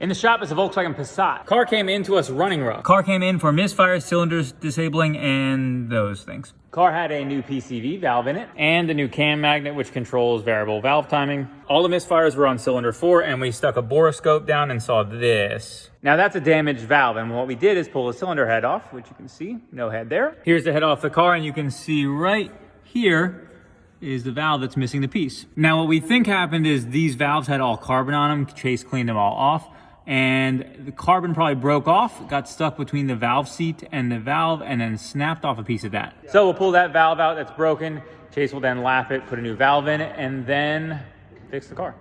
In the shop is a Volkswagen Passat. Car came into us running rough. Car came in for misfire, cylinders disabling, and those things. Car had a new PCV valve in it and a new cam magnet which controls variable valve timing. All the misfires were on cylinder 4 and we stuck a borescope down and saw this. Now that's a damaged valve, and what we did is pull the cylinder head off, which you can see, no head there. Here's the head off the car, and you can see right here is the valve that's missing the piece. Now what we think happened is these valves had all carbon on them. Chase cleaned them all off, and the carbon probably broke off, got stuck between the valve seat and the valve, and then snapped off a piece of that. So we'll pull that valve out that's broken. Chase will then lap it, put a new valve in it, and then fix the car.